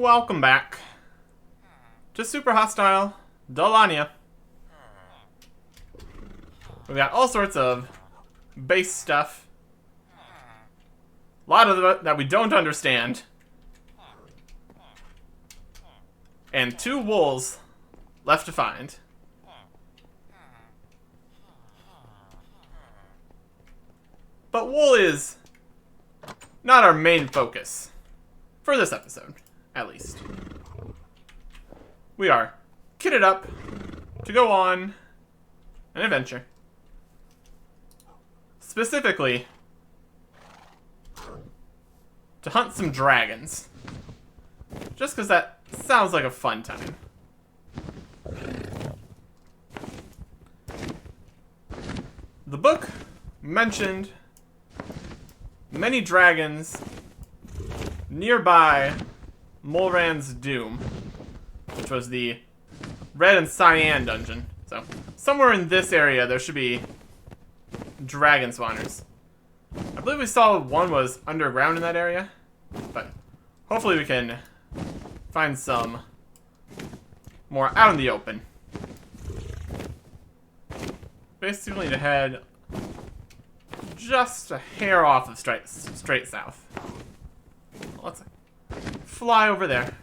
Welcome back to Super Hostile Dalania. We've got all sorts of base stuff. A lot of it that we don't understand. And 2 wolves left to find. But wool is not our main focus. For this episode, at least. We are kitted up to go on an adventure. Specifically, to hunt some dragons. Just because that sounds like a fun time. The book mentioned many dragons nearby Mulran's Doom, which was the Red and Cyan dungeon. So, somewhere in this area there should be dragon spawners. I believe we saw one was underground in that area, but hopefully we can find some more out in the open. Basically to head just a hair off of straight south. Let's fly over there.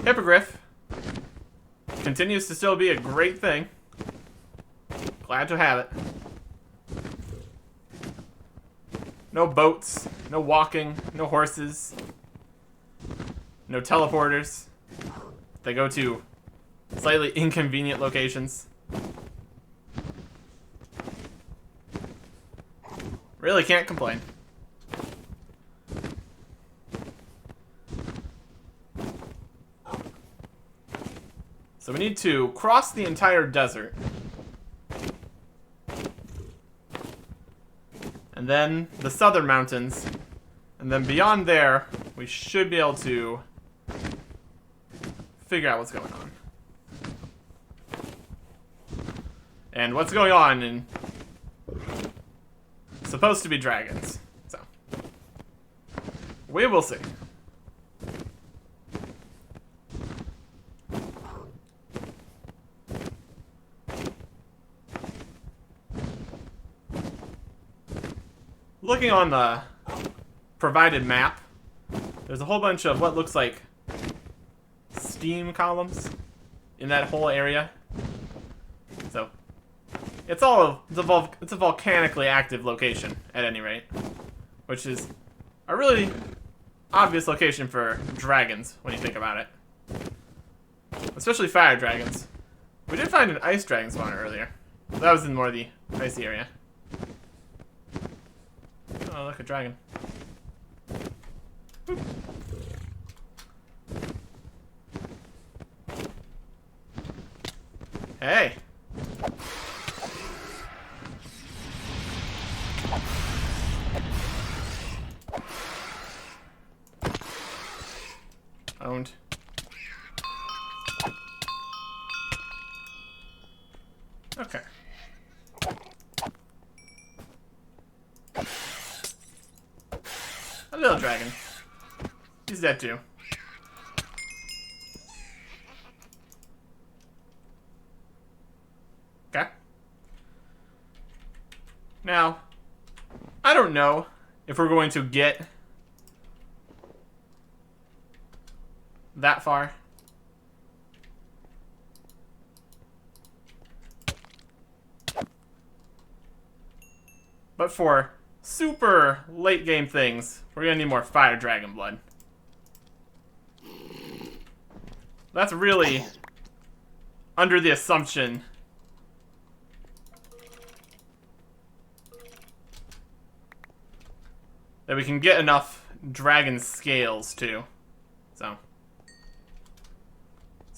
Hippogriff continues to still be a great thing. Glad to have it. No boats, no walking, no horses, no teleporters. They go to slightly inconvenient locations. Really can't complain. So we need to cross the entire desert. And then the southern mountains. And then beyond there, we should be able to figure out what's going on. And what's going on in supposed to be dragons. So we will see. Looking on the provided map, there's a whole bunch of what looks like steam columns in that whole area. So it's a volcanically active location at any rate, which is a really obvious location for dragons when you think about it, especially fire dragons. We did find an ice dragon spawner earlier. That was in more of the icy area. Oh, look, a dragon. Boop. Hey! Owned. Okay. A little dragon. He's dead too. Okay. Now, I don't know if we're going to get that far. But for super late game things, we're gonna need more fire dragon blood. That's really under the assumption that we can get enough dragon scales too.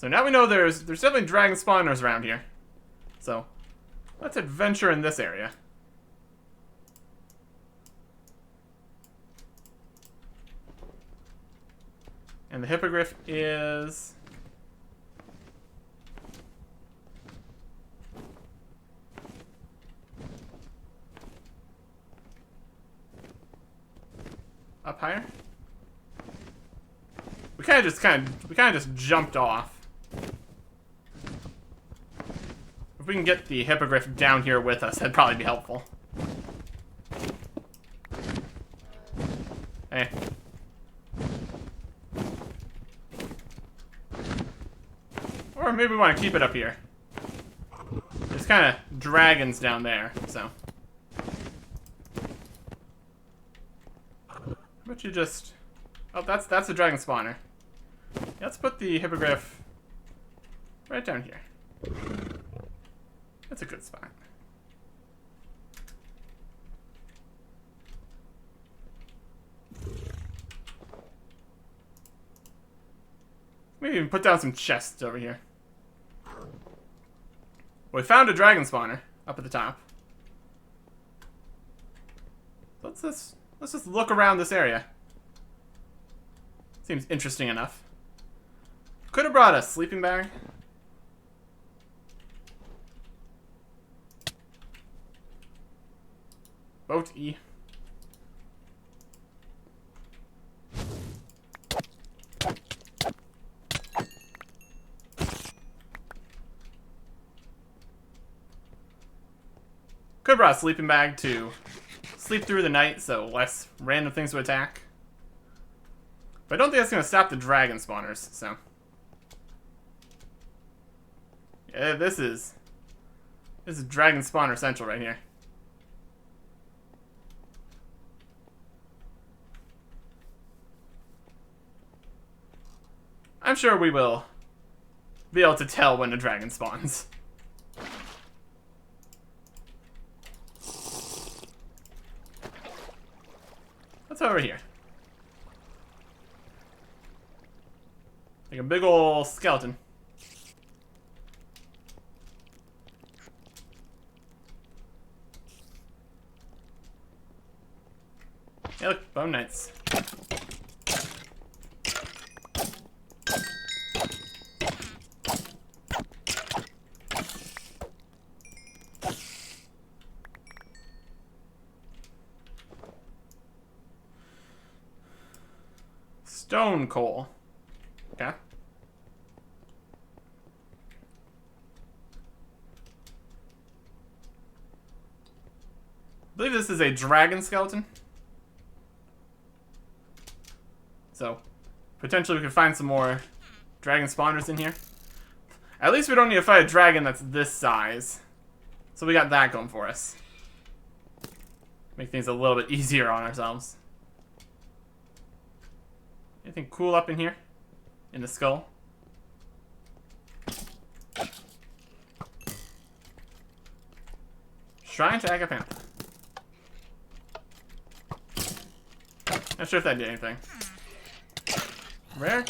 So now we know there's definitely dragon spawners around here. So let's adventure in this area. And the hippogriff is up higher? We kind of just jumped off. If we can get the hippogriff down here with us, that'd probably be helpful. Hey. Or maybe we want to keep it up here. There's kind of dragons down there, so. How about you just... Oh, that's a dragon spawner. Yeah, let's put the hippogriff right down here. That's a good spot. Maybe even put down some chests over here. We found a dragon spawner up at the top. Let's just look around this area. Seems interesting enough. Could have brought a sleeping bag. Boat E. Could have brought a sleeping bag to sleep through the night, so less random things to attack. But I don't think that's going to stop the dragon spawners, so. Yeah, this is dragon spawner central right here. I'm sure we will be able to tell when a dragon spawns. What's over here? Like a big ol' skeleton. Hey, look, bone knights. Stone coal. Okay. I believe this is a dragon skeleton. So, potentially we could find some more dragon spawners in here. At least we don't need to fight a dragon that's this size. So we got that going for us. Make things a little bit easier on ourselves. Anything cool up in here? In the skull? Shrine to Agapantha. Not sure if that did anything. Rare?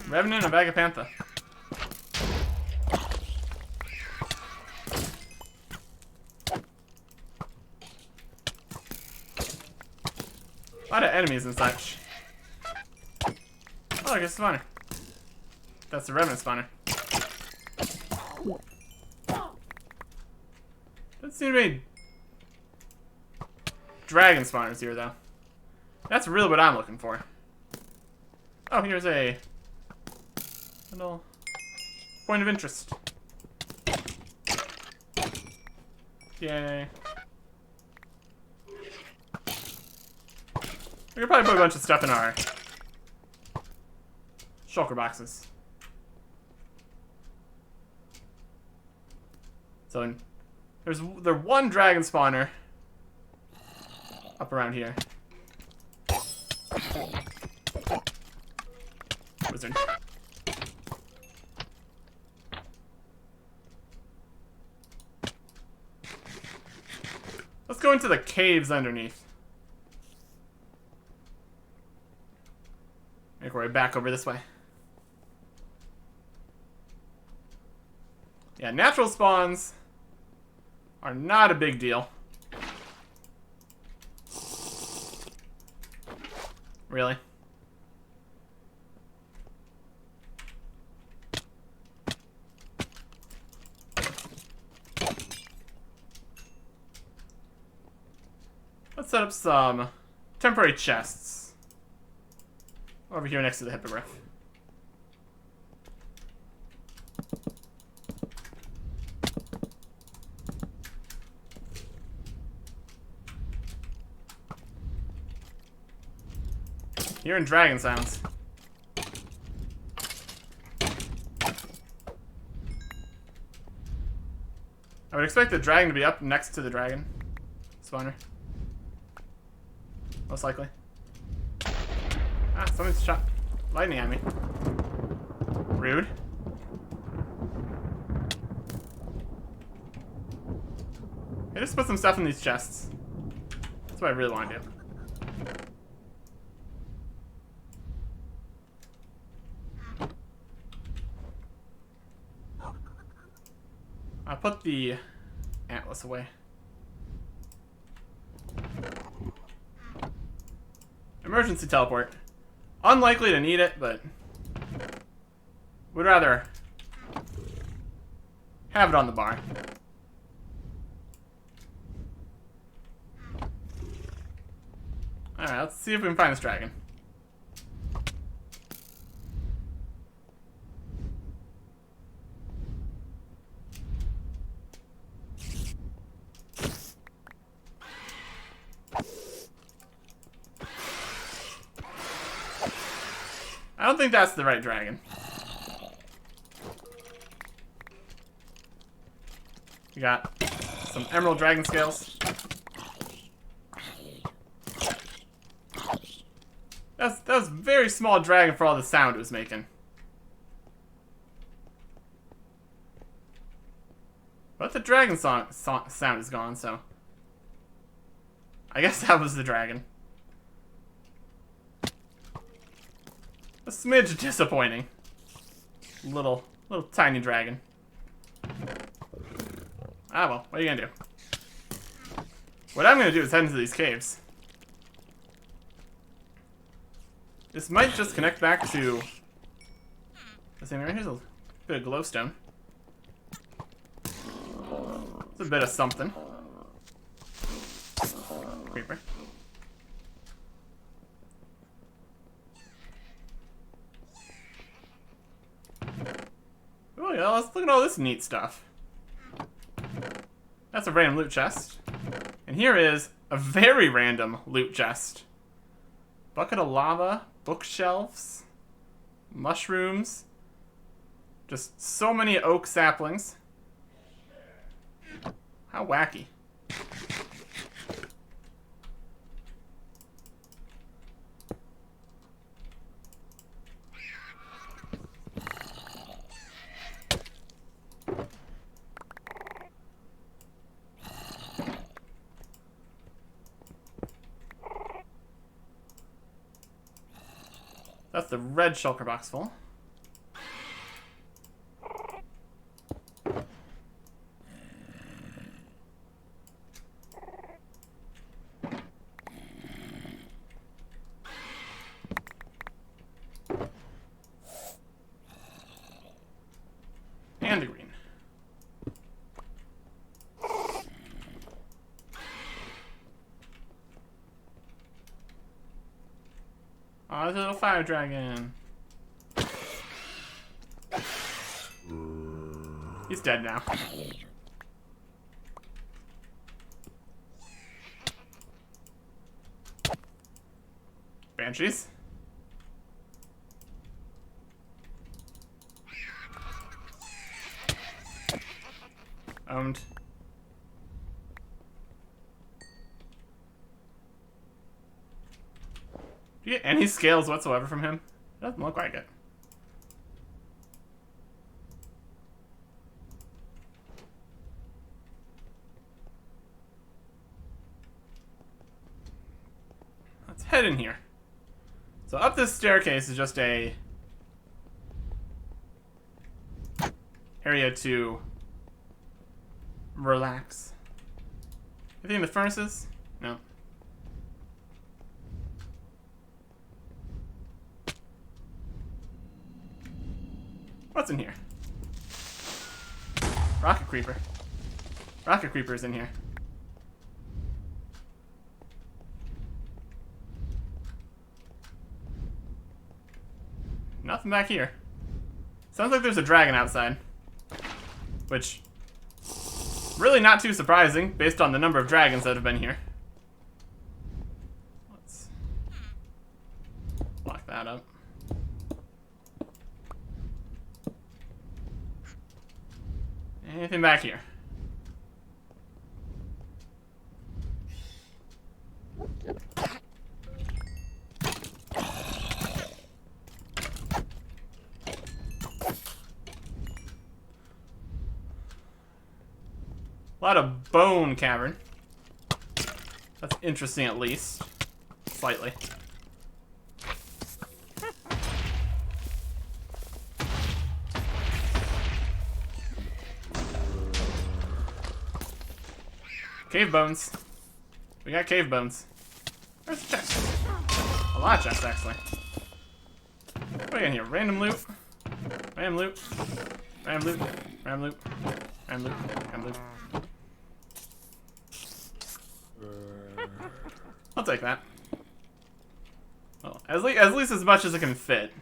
Revenant of Agapantha. A lot of enemies and such. Oh, look, it's a spawner. That's the Revenant spawner. Doesn't seem to be dragon spawners here, though. That's really what I'm looking for. Oh, here's a little point of interest. Yay. We could probably put a bunch of stuff in our shulker boxes. So there's one dragon spawner up around here. Wizard. Let's go into the caves underneath. Make our way back over this way. Yeah, natural spawns are not a big deal. Really? Let's set up some temporary chests over here next to the hippogriff. Hearing dragon sounds. I would expect the dragon to be up next to the dragon spawner. Most likely. Ah, somebody's shot lightning at me. Rude. I just put some stuff in these chests. That's what I really want to do. I'll put the atlas away. Emergency teleport. Unlikely to need it, but would rather have it on the bar. Alright, let's see if we can find this dragon. I don't think that's the right dragon. We got some emerald dragon scales. That was a very small dragon for all the sound it was making. But the dragon sound is gone, so I guess that was the dragon. A smidge disappointing. Little tiny dragon. Ah well, what are you gonna do? What I'm gonna do is head into these caves. This might just connect back to this thing right here's a bit of glowstone. It's a bit of something. Creeper. Oh yeah, let's look at all this neat stuff. That's a random loot chest. And here is a very random loot chest. Bucket of lava, bookshelves, mushrooms, just so many oak saplings. How wacky. That's the red shulker box full. And a green. Oh, there's a little fire dragon. He's dead now. Banshees. Owned. Do you get any scales whatsoever from him? Doesn't look like it. Let's head in here. So up this staircase is just a area to relax. Anything in the furnaces? No. What's in here? Rocket creeper. Rocket creeper is in here. Nothing back here. Sounds like there's a dragon outside. Which, really not too surprising, based on the number of dragons that have been here. Let's lock that up. Anything back here? A lot of bone cavern. That's interesting, at least. Slightly. Cave bones. We got cave bones. Where's the chest? A lot of chests, actually. What do we got here? Random loot. Random loot. Random loot. Random loot. Random loot. Random loot. I'll take that. Well, at least as much as it can fit.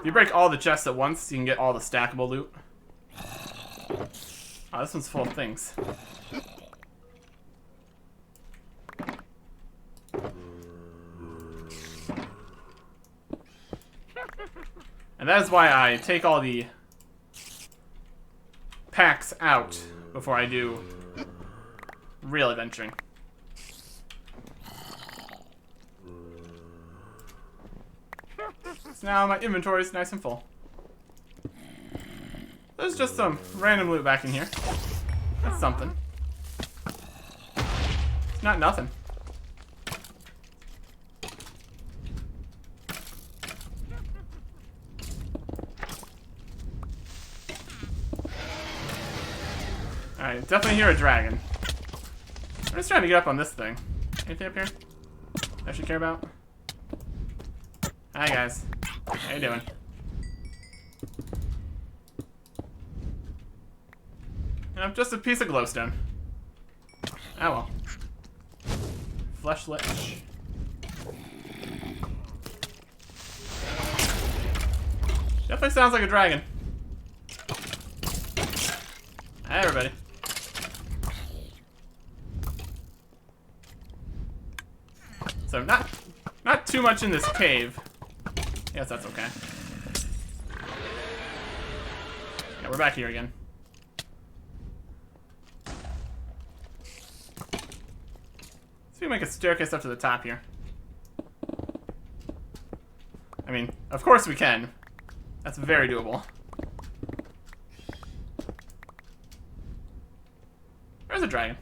If you break all the chests at once, you can get all the stackable loot. Oh, this one's full of things. And that is why I take all the packs out before I do real adventuring. So now my inventory is nice and full. There's just some random loot back in here. That's something. It's not nothing. Alright, definitely hear a dragon. I'm just trying to get up on this thing. Anything up here I should care about? Hi guys. How you doing? I'm just a piece of glowstone. Oh well. Flesh lich. Definitely sounds like a dragon. Hi everybody. So not too much in this cave. Yes, that's okay. Yeah, we're back here again. So we make a staircase up to the top here. I mean, of course we can. That's very doable. There's a dragon.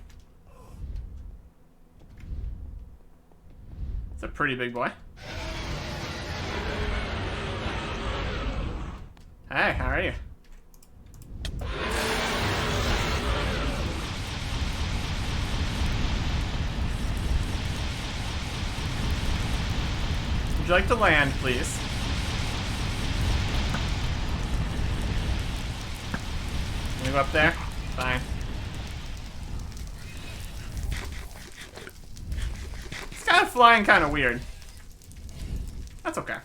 It's a pretty big boy. Hey, how are you? Would you like to land, please? Can we go up there? Fine. It's kind of flying kind of weird. That's okay.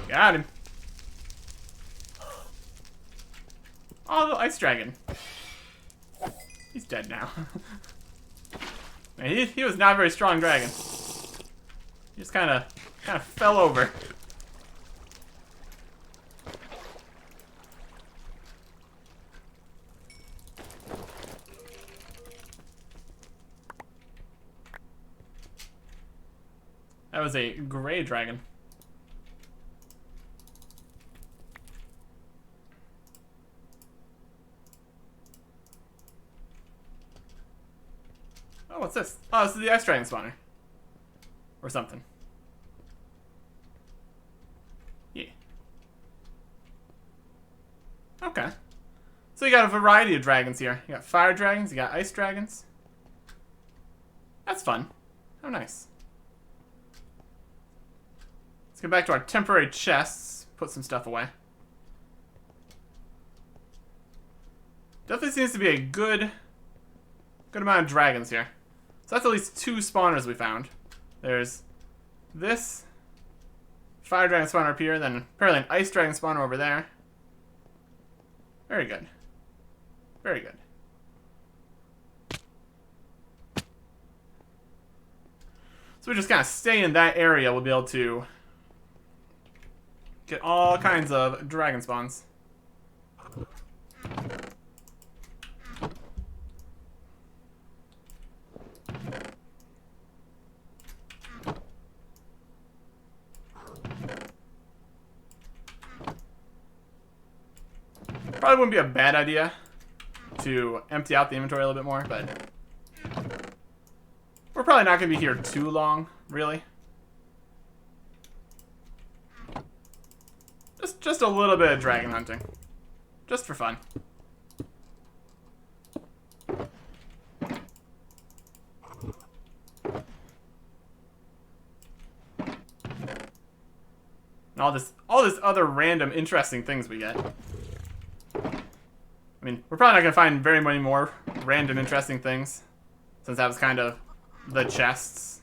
Got him. Oh, the ice dragon. He's dead now. Man, he was not a very strong dragon. He just kind of fell over. That was a gray dragon. Oh, what's this? Oh, this is the ice dragon spawner. Or something. Yeah. Okay. So you got a variety of dragons here. You got fire dragons, you got ice dragons. That's fun. How nice. Let's get back to our temporary chests. Put some stuff away. Definitely seems to be a good amount of dragons here. So that's at least 2 spawners we found. There's this fire dragon spawner up here, then apparently an ice dragon spawner over there. Very good. Very good. So we just kind of stay in that area, we'll be able to get all kinds of dragon spawns. Probably wouldn't be a bad idea to empty out the inventory a little bit more, but we're probably not going to be here too long, really. Just a little bit of dragon hunting. Just for fun. And all this other random interesting things we get. I mean, we're probably not going to find very many more random interesting things, since that was kind of the chests.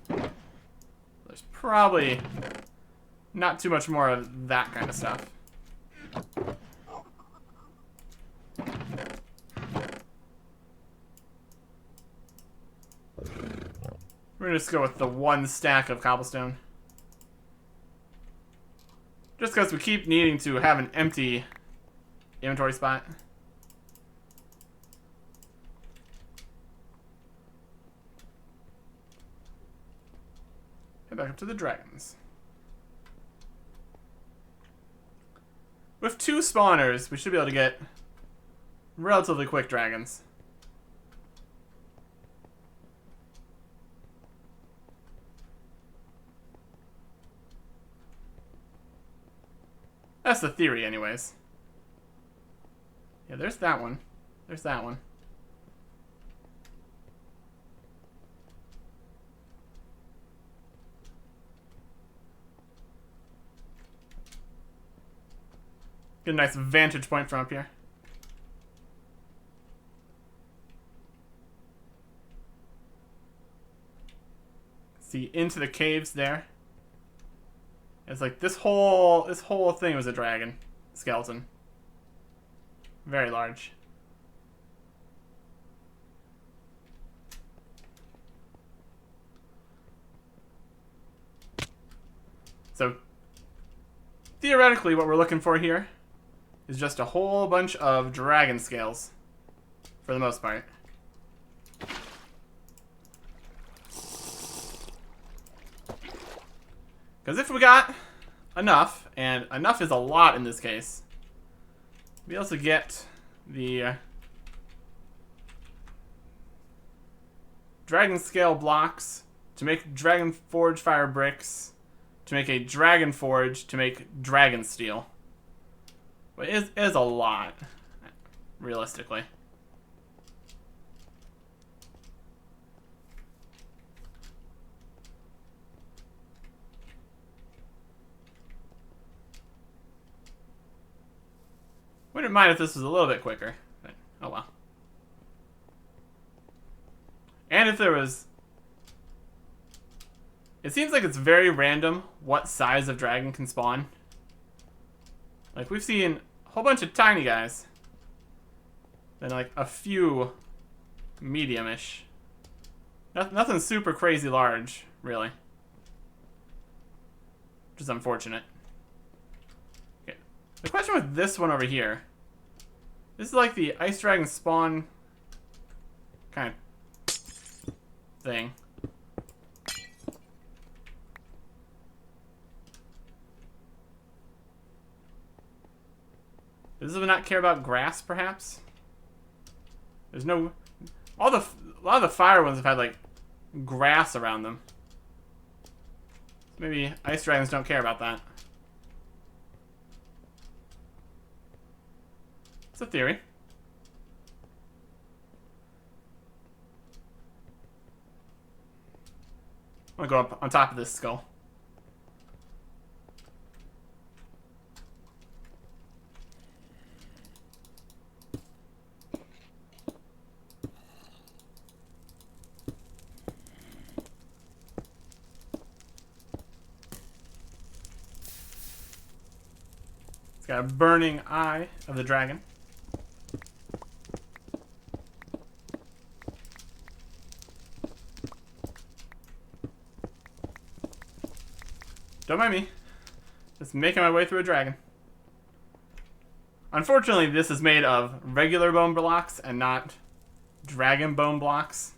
There's probably not too much more of that kind of stuff. We're going to just go with the 1 stack of cobblestone. Just because we keep needing to have an empty inventory spot. Head back up to the dragons. With 2 spawners, we should be able to get relatively quick dragons. That's the theory, anyways. Yeah, there's that one. There's that one. Get a nice vantage point from up here. See into the caves there. It's like this whole thing was a dragon skeleton. Very large. So, theoretically, what we're looking for here is just a whole bunch of dragon scales, for the most part. Because if we got enough, and enough is a lot in this case, we also get the dragon scale blocks to make dragon forge fire bricks, to make a dragon forge, to make dragon steel. But it is a lot, realistically. Wouldn't mind if this was a little bit quicker, but oh well. And if there was... It seems like it's very random what size of dragon can spawn. Like, we've seen a whole bunch of tiny guys. Then, like, a few medium-ish. Nothing super crazy large, really. Which is unfortunate. Okay. The question with this one over here... This is like the ice dragon spawn kind of thing. Does this one not care about grass, perhaps? There's no... a lot of the fire ones have had, like, grass around them. Maybe ice dragons don't care about that. It's a theory. I'm gonna go up on top of this skull. Got a burning eye of the dragon. Don't mind me. Just making my way through a dragon. Unfortunately, this is made of regular bone blocks and not dragon bone blocks.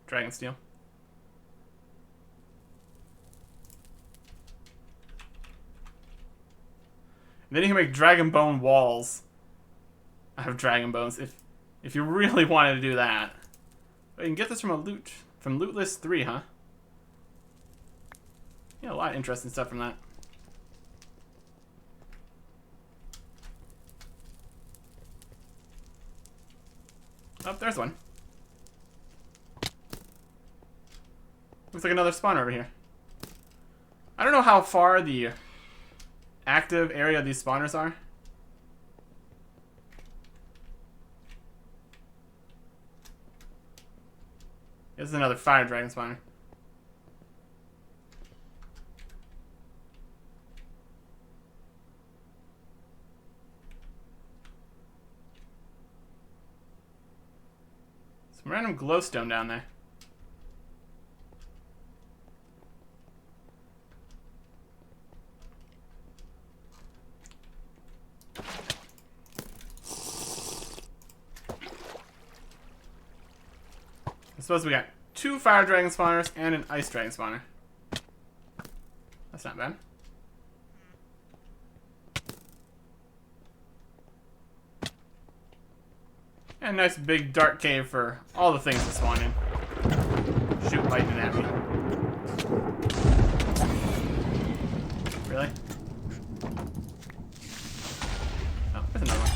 Dragon steel. And then you can make dragon bone walls out of dragon bones if you really wanted to do that. But you can get this from loot list 3, huh? Yeah, a lot of interesting stuff from that. Oh, there's one. Looks like another spawner over here. I don't know how far the active area of these spawners are. This is another fire dragon spawner. Some random glowstone down there. I suppose we got 2 fire dragon spawners and an ice dragon spawner. That's not bad. And a nice big dark cave for all the things to spawn in. Shoot lightning at me. Really? Oh, there's another one.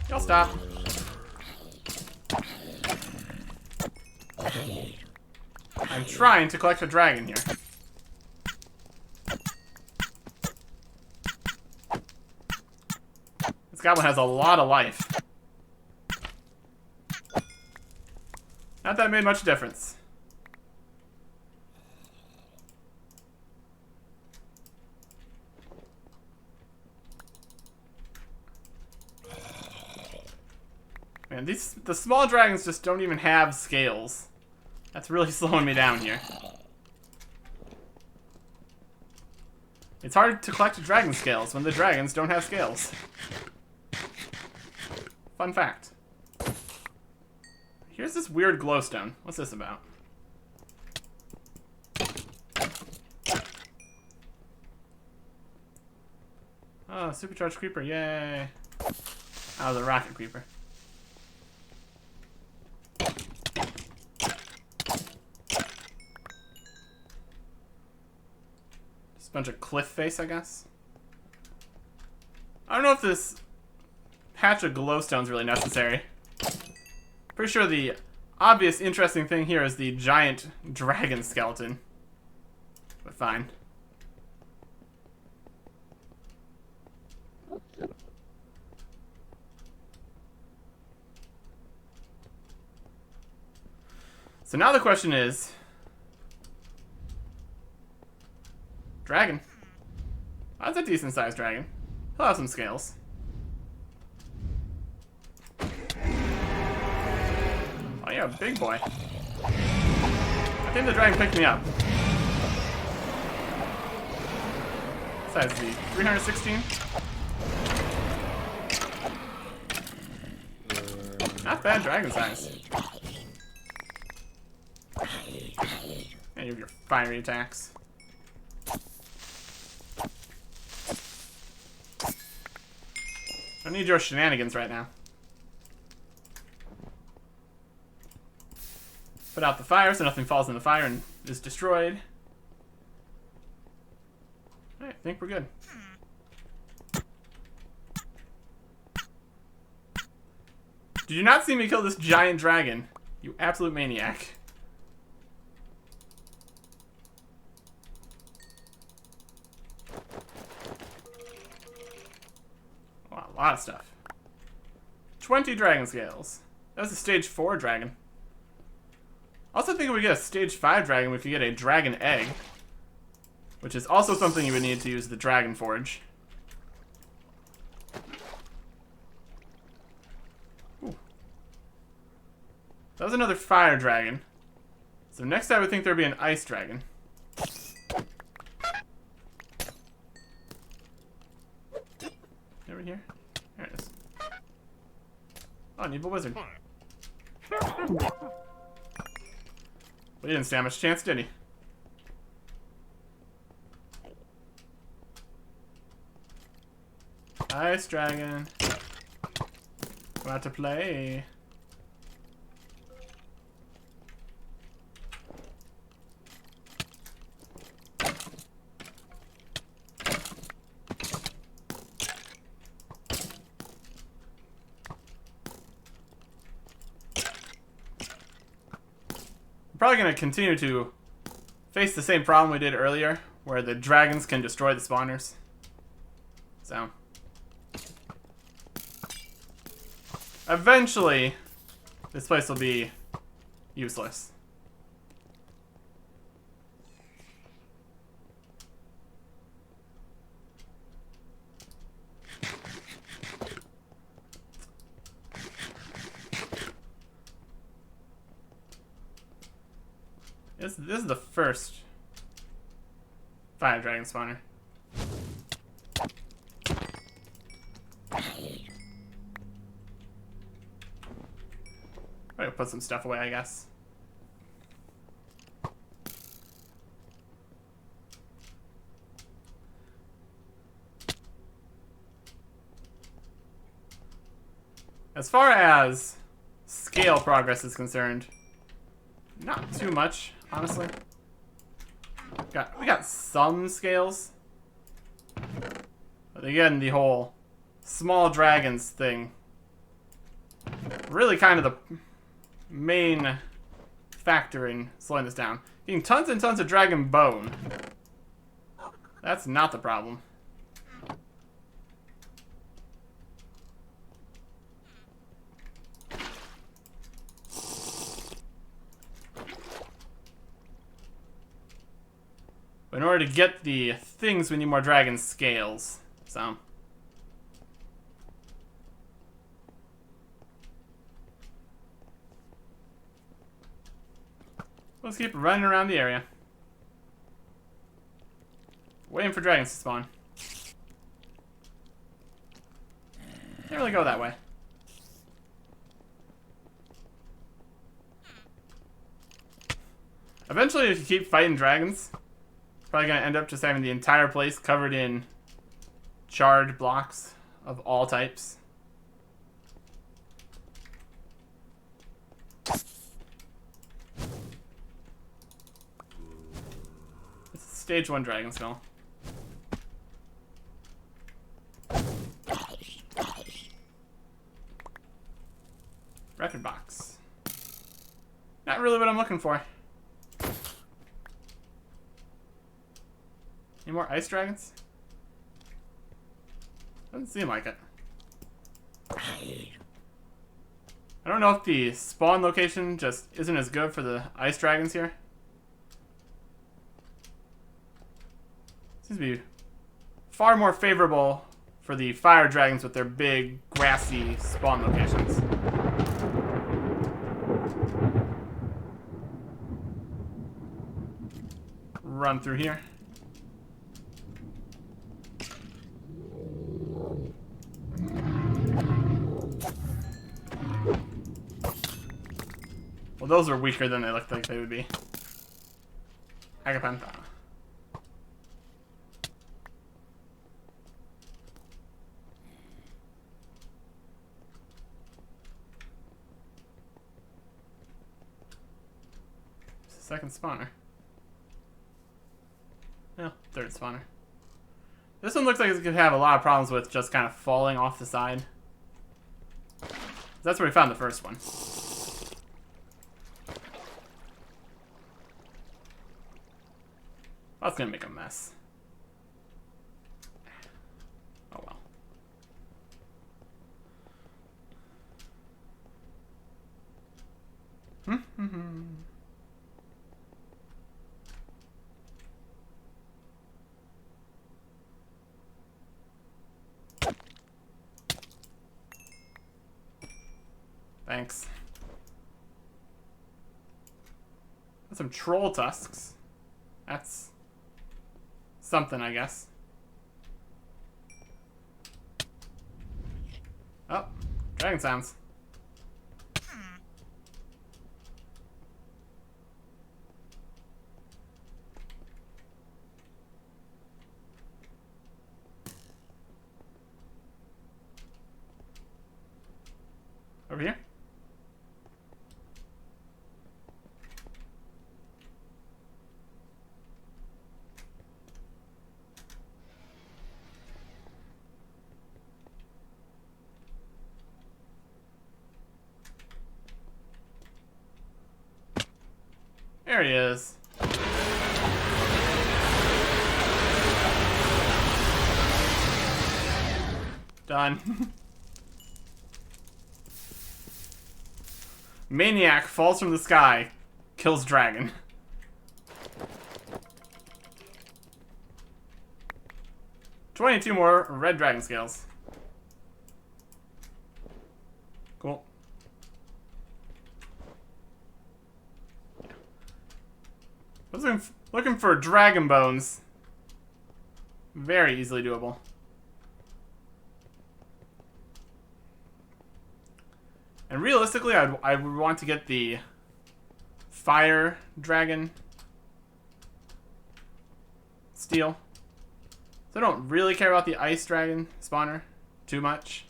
Y'all stop. I'm trying to collect a dragon here. This goblin has a lot of life. Not that it made much difference. Man, the small dragons just don't even have scales. That's really slowing me down here. It's hard to collect dragon scales when the dragons don't have scales. Fun fact. Here's this weird glowstone. What's this about? Oh, supercharged creeper, yay. Oh, the rocket creeper. Just a bunch of cliff face, I guess. I don't know if this patch of glowstone is really necessary. Pretty sure the obvious interesting thing here is the giant dragon skeleton. But fine. So now the question is... Dragon. That's a decent sized dragon. He'll have some scales. Oh, you're a big boy. I think the dragon picked me up. What size is he? 316? Not bad dragon size. And you have your fiery attacks. I need your shenanigans right now. Put out the fire so nothing falls in the fire and is destroyed. I think we're good. Did you not see me kill this giant dragon? You absolute maniac. lot of stuff. 20 dragon scales. That was a stage 4 dragon. Also think if we get a stage 5 dragon, we could get a dragon egg. Which is also something you would need to use the dragon forge. Ooh. That was another fire dragon. So next I would think there would be an ice dragon. Over here? There it is. Oh, I need a wizard. Well, he didn't stand much chance, did he? Ice dragon. About to play. Probably going to continue to face the same problem we did earlier, where the dragons can destroy the spawners. So, eventually, this place will be useless. This is the first fire dragon spawner. I'm gonna put some stuff away, I guess. As far as scale progress is concerned, not too much, honestly. We got some scales. But again, the whole small dragons thing, really kind of the main factor in slowing this down. Getting tons and tons of dragon bone. That's not the problem. But in order to get the things, we need more dragon scales. So let's keep running around the area, waiting for dragons to spawn. Can't really go that way. Eventually, if you keep fighting dragons, it's probably going to end up just having the entire place covered in charred blocks of all types. It's a stage 1 dragon skull. Record box. Not really what I'm looking for. Any more ice dragons? Doesn't seem like it. I don't know if the spawn location just isn't as good for the ice dragons here. Seems to be far more favorable for the fire dragons with their big, grassy spawn locations. Run through here. Well, those are weaker than they looked like they would be. Agapantha. Second spawner. No, third spawner. This one looks like it could have a lot of problems with just kind of falling off the side. That's where we found the first one. That's gonna make a mess. Oh well. Thanks. Some troll tusks. That's something, I guess. Oh, dragon sounds. Over here? There he is. Done. Maniac falls from the sky, kills dragon. $22 more red dragon scales. Cool. I was looking for dragon bones. Very easily doable. And realistically, I would want to get the fire dragon steel. So I don't really care about the ice dragon spawner too much.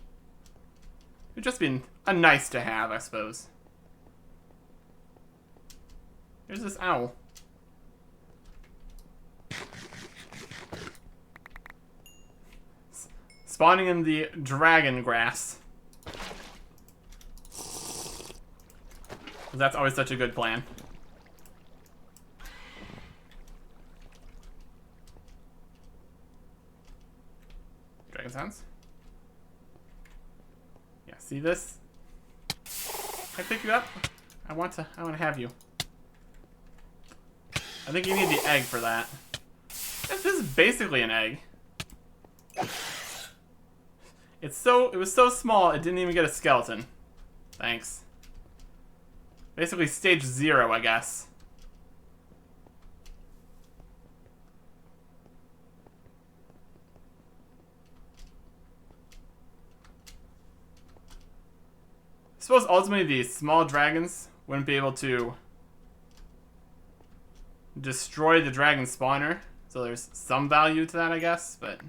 It would just be a nice to have, I suppose. Here's this owl. Spawning in the dragon grass. That's always such a good plan. Dragon sounds. Yeah, see this? Can I pick you up? I want to have you. I think you need the egg for that. This is basically an egg. It was so small it didn't even get a skeleton. Thanks. Basically stage 0, I guess. I suppose ultimately these small dragons wouldn't be able to destroy the dragon spawner. So there's some value to that, I guess, but...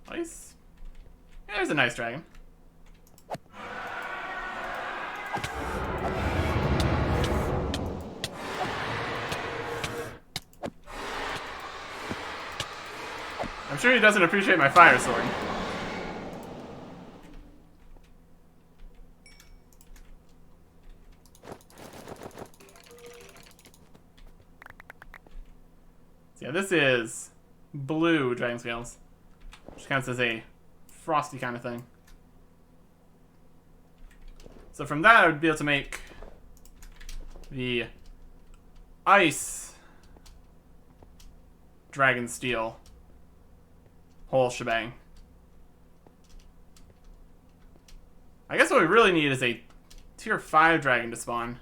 Nice. Yeah, there's a nice dragon. I'm sure he doesn't appreciate my fire sword. So yeah, this is blue dragon scales. Which counts as a frosty kind of thing. So from that, I would be able to make the ice dragon steel whole shebang. I guess what we really need is a tier 5 dragon to spawn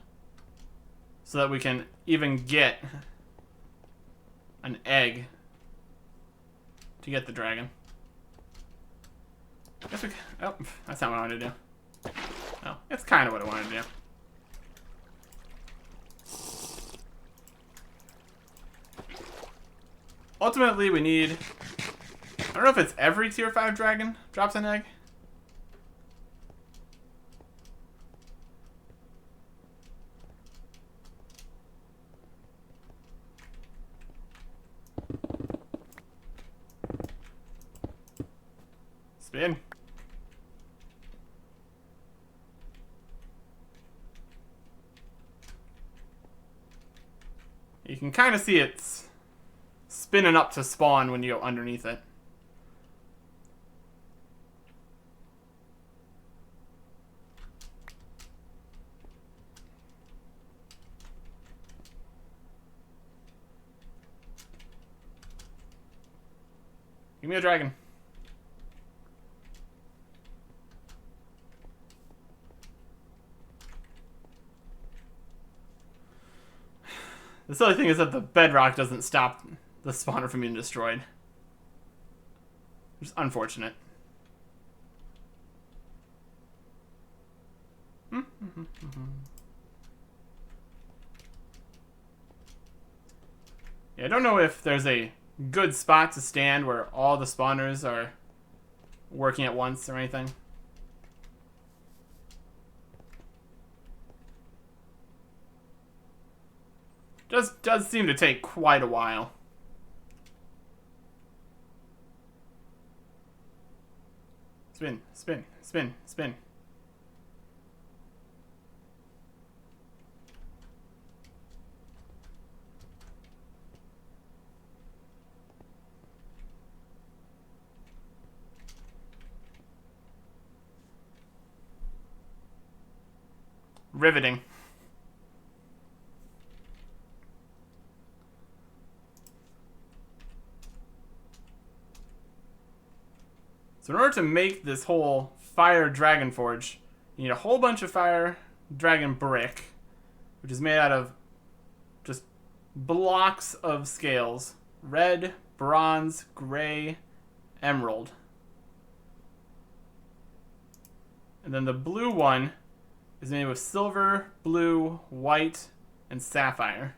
so that we can even get an egg to get the dragon. I guess we can, oh, that's not what I wanted to do. Oh, it's kind of what I wanted to do. Ultimately, we need... I don't know if it's every tier 5 dragon drops an egg. Spin. You can kind of see it's spinning up to spawn when you go underneath it. Give me a dragon. The silly thing is that the bedrock doesn't stop the spawner from being destroyed. Which is unfortunate. Yeah, I don't know if there's a good spot to stand where all the spawners are working at once or anything. Does seem to take quite a while. Spin, spin, spin, spin. Riveting. So in order to make this whole fire dragon forge, you need a whole bunch of fire dragon brick, which is made out of just blocks of scales. Red, bronze, gray, emerald. And then the blue one is made with silver, blue, white, and sapphire.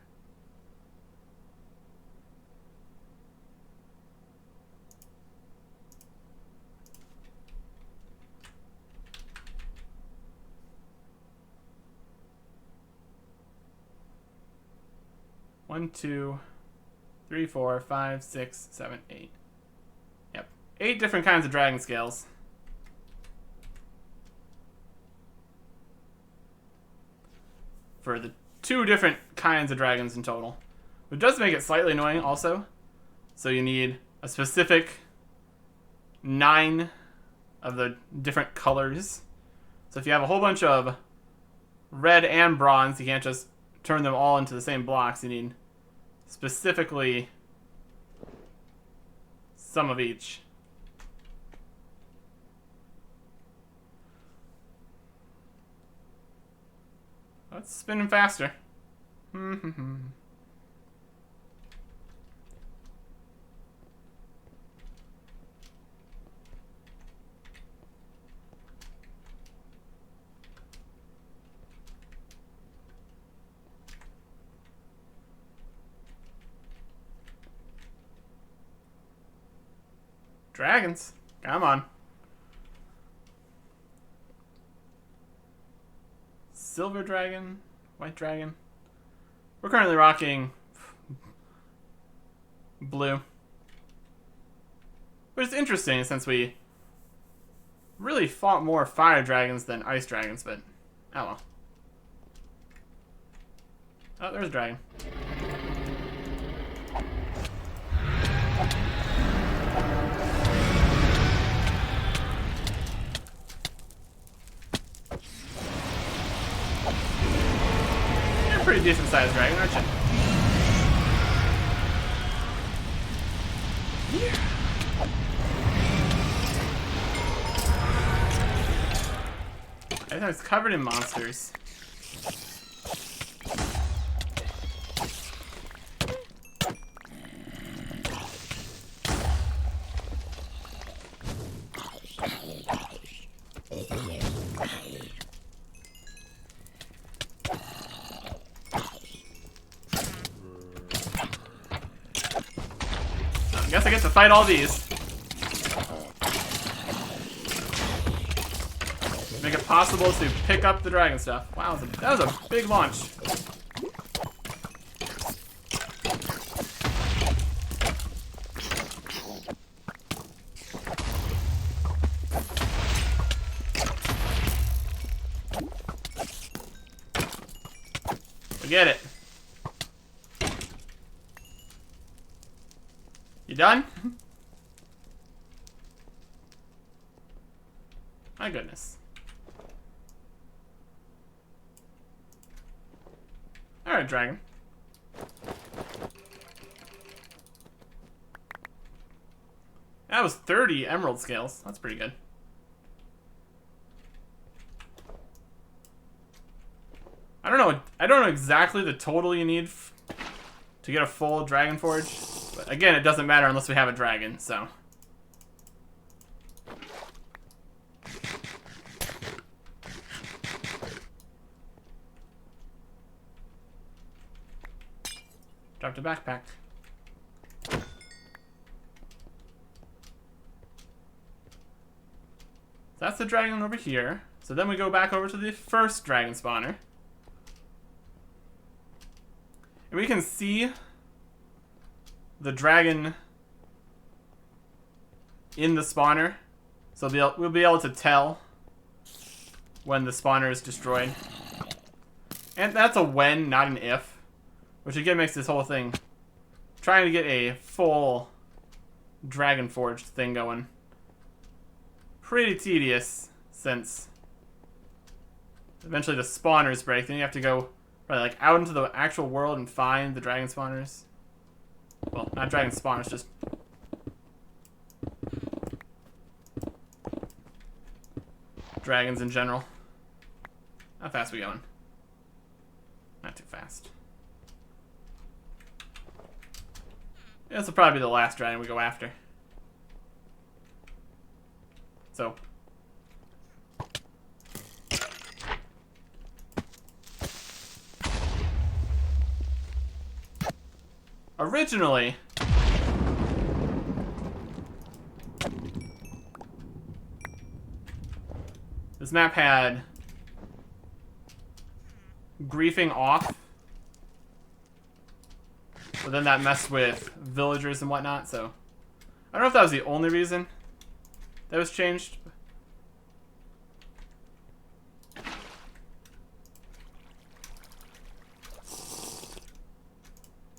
One, two, 3, 4, 5, 6, 7, 8. Yep. 8 different kinds of dragon scales. For the 2 different kinds of dragons in total. Which does make it slightly annoying also. So you need a specific 9 of the different colors. So if you have a whole bunch of red and bronze, you can't just turn them all into the same blocks. You need specifically some of each. Let's spin them faster. Dragons, come on. Silver dragon, white dragon. We're currently rocking blue. Which is interesting since we really fought more fire dragons than ice dragons, but oh well. Oh, there's a dragon. Pretty decent sized dragon, aren't you? Yeah. I think it's covered in monsters. I guess I get to fight all these. Make it possible to pick up the dragon stuff. Wow, that was a big launch. Forget it. You done? My goodness. Alright, dragon. That was 30 emerald scales. That's pretty good. I don't know exactly the total you need to get a full dragon forge. But again, it doesn't matter unless we have a dragon, so. Dropped a backpack. That's the dragon over here. So then we go back over to the first dragon spawner. And we can see the dragon in the spawner. So we'll be able to tell when the spawner is destroyed. And that's a when, not an if. Which again makes this whole thing, trying to get a full dragon forged thing going, pretty tedious, since eventually the spawners break. Then you have to go probably like out into the actual world and find the dragon spawners. Well, not dragon spawners, just dragons in general. How fast are we going? Not too fast. Yeah, this will probably be the last dragon we go after. So. Originally, this map had griefing off. But then that messed with villagers and whatnot, so I don't know if that was the only reason that was changed.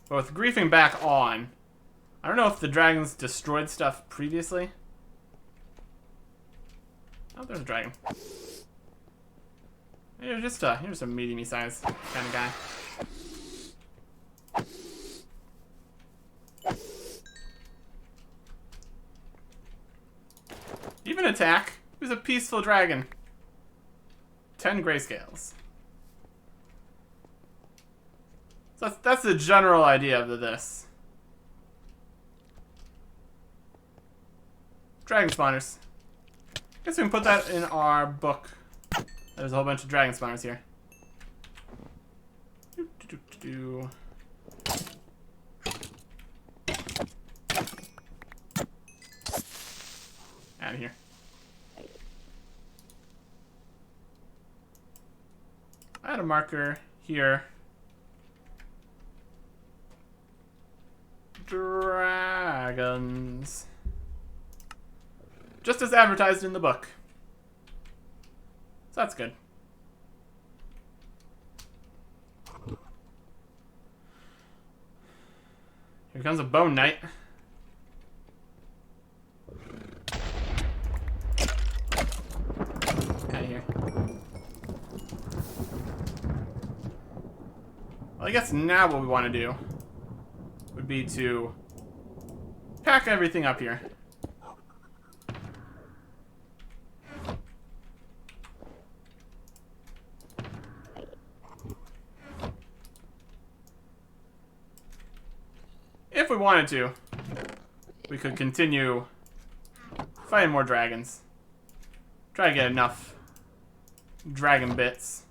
But with griefing back on, I don't know if the dragons destroyed stuff previously. Oh, there's a dragon. You're just a medium size kind of guy. Even attack. He was a peaceful dragon. 10 grayscales. So that's the general idea of this. Dragon spawners. Guess we can put that in our book. There's a whole bunch of dragon spawners here. Out of here. I had a marker here. Dragons. Just as advertised in the book. So that's good. Here comes a bone knight. Out of here. Well, I guess now what we want to do would be to pack everything up here. If we wanted to, we could continue fighting more dragons. Try to get enough dragon bits.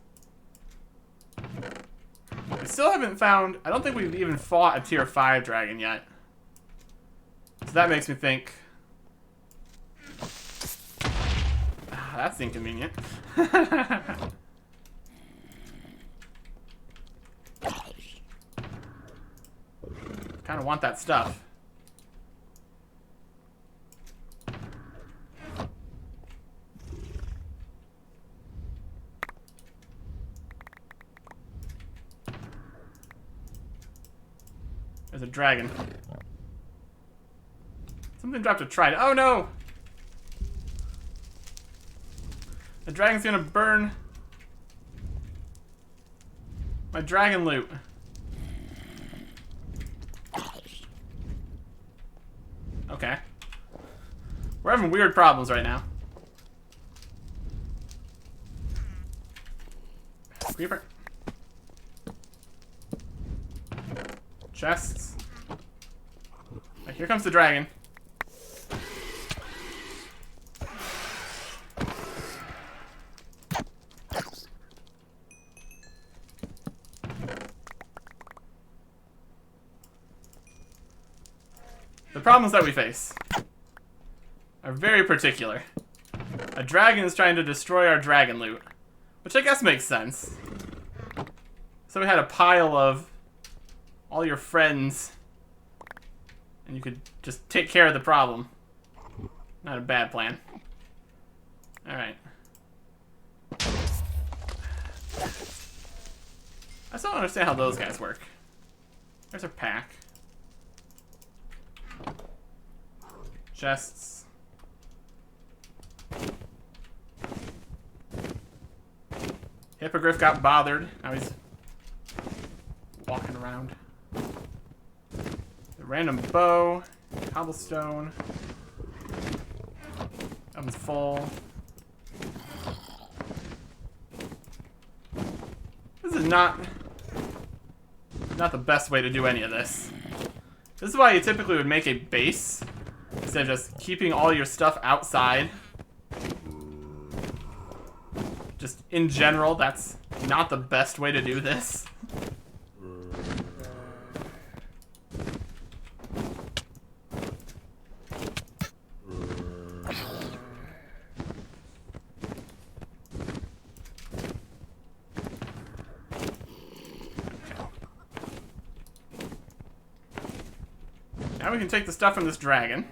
We still haven't found... I don't think we've even fought a tier 5 dragon yet. So that makes me think... that's inconvenient. Kind of want that stuff. There's a dragon. Something dropped a trident. Oh no! The dragon's gonna burn my dragon loot. Okay. We're having weird problems right now. Creeper. Chests. Right, here comes the dragon. The problems that we face are very particular. A dragon is trying to destroy our dragon loot, which I guess makes sense. So we had a pile of all your friends, and you could just take care of the problem. Not a bad plan. Alright. I still don't understand how those guys work. There's our pack. Chests. Hippogriff got bothered. Now he's walking around. The random bow. Cobblestone. Oven's full. This is not the best way to do any of this. This is why you typically would make a base instead of just keeping all your stuff outside. Just in general, that's not the best way to do this. Now we can take the stuff from this dragon.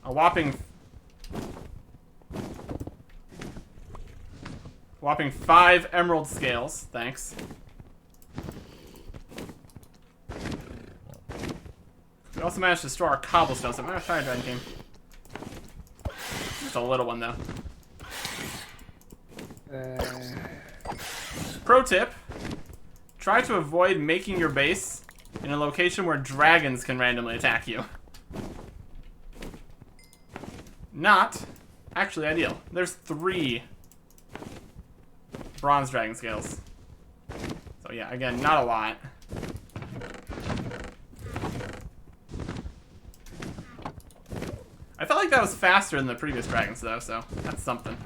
A whopping 5 emerald scales, thanks. We also managed to store our cobblestone, so I'm gonna try a dragon team. Just a little one though. Pro tip. Try to avoid making your base in a location where dragons can randomly attack you. Not actually ideal. There's 3 bronze dragon scales. So yeah, again, not a lot. I felt like that was faster than the previous dragons though, so that's something.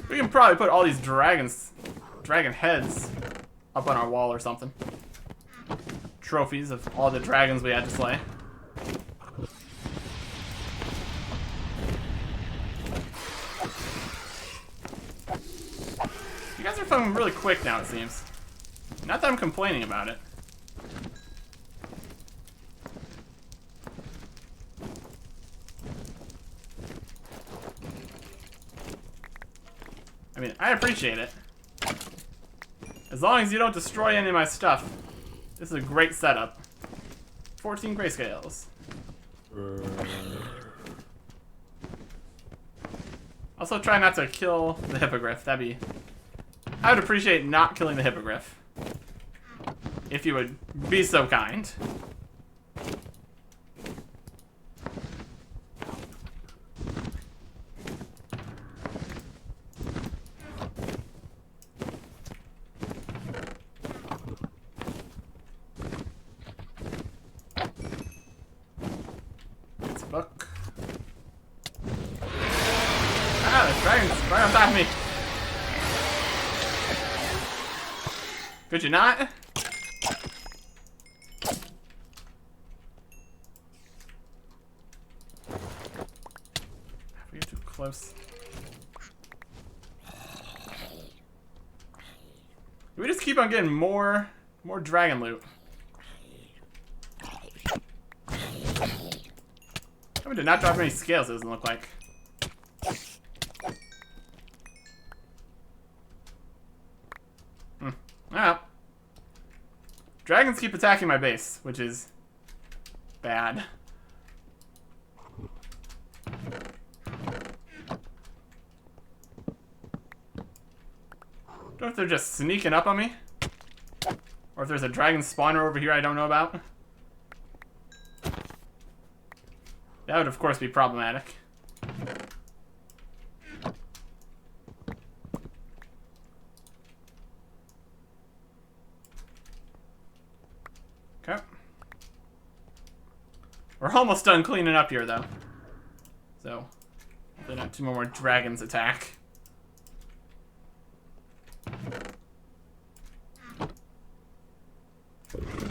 We can probably put all these dragon heads up on our wall or something. Trophies of all the dragons we had to slay. You guys are fucking really quick now, it seems. Not that I'm complaining about it. I mean, I appreciate it. As long as you don't destroy any of my stuff. This is a great setup. 14 grayscales. Also try not to kill the hippogriff. That'd be... I would appreciate not killing the hippogriff. If you would be so kind. Book. Ah, the dragon's right on top of me. Could you not? We get too close. We just keep on getting more dragon loot. We did not drop any scales, it doesn't look like. Well. Dragons keep attacking my base, which is bad. Don't know if they're just sneaking up on me. Or if there's a dragon spawner over here I don't know about. That would, of course, be problematic. Okay. We're almost done cleaning up here, though. So, hopefully not two more dragons attack.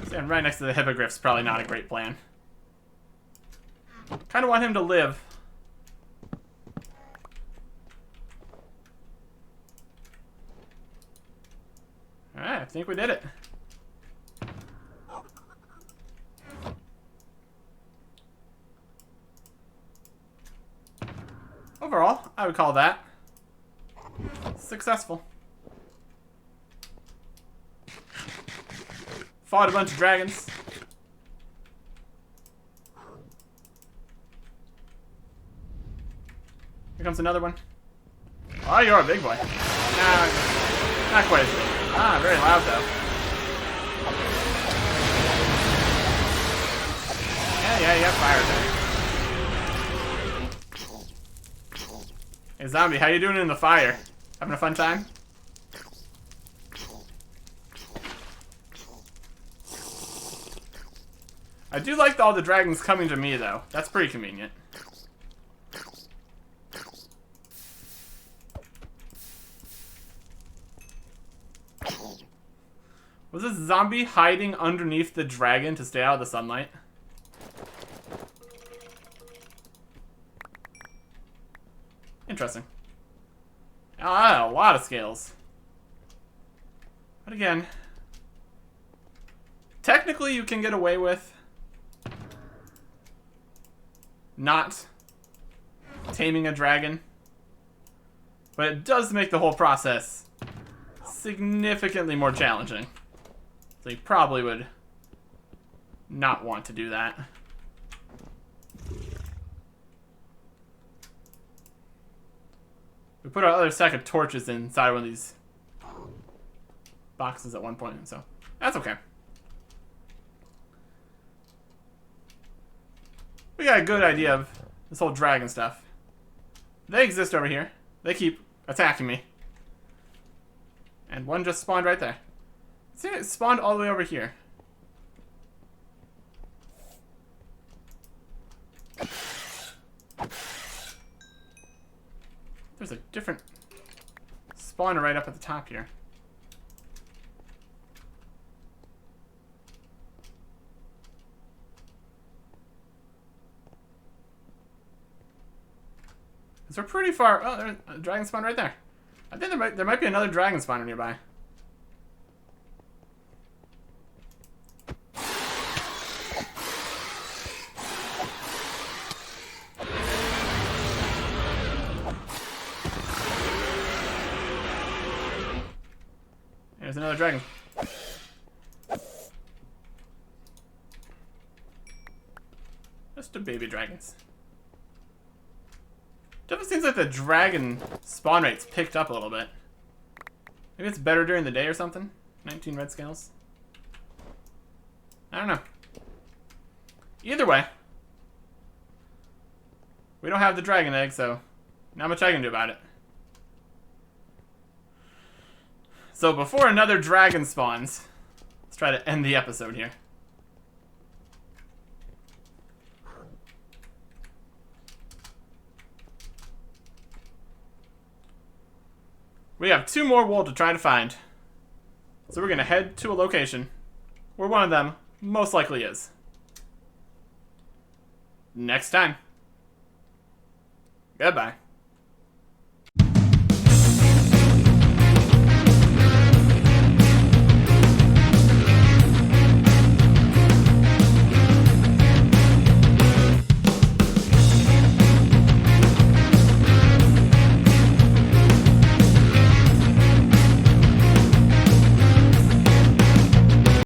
Stand right next to the hippogriff's probably not a great plan. Kind of want him to live. Alright, I think we did it. Overall, I would call that successful. Fought a bunch of dragons. Here comes another one. Oh, you're a big boy. Nah, not quite as big. Ah, very loud though. Yeah, you have fire there. Hey, zombie, how you doing in the fire? Having a fun time? I do like all the dragons coming to me, though. That's pretty convenient. Was this zombie hiding underneath the dragon to stay out of the sunlight? Interesting. Ah, a lot of scales. But again, technically you can get away with not taming a dragon, but it does make the whole process significantly more challenging. So you probably would not want to do that. We put our other stack of torches inside one of these boxes at one point, so that's okay. We got a good idea of this whole dragon stuff. They exist over here. They keep attacking me. And one just spawned right there. See, it spawned all the way over here. There's a different spawner right up at the top here. So we're pretty far. Oh, there's a dragon spawn right there. I think there might be another dragon spawner nearby. There's another dragon. Just the baby dragons. Definitely seems like the dragon spawn rate's picked up a little bit. Maybe it's better during the day or something? 19 red scales. I don't know. Either way, we don't have the dragon egg, so not much I can do about it. So before another dragon spawns, let's try to end the episode here. We have 2 more wool to try to find. So we're going to head to a location where one of them most likely is. Next time. Goodbye.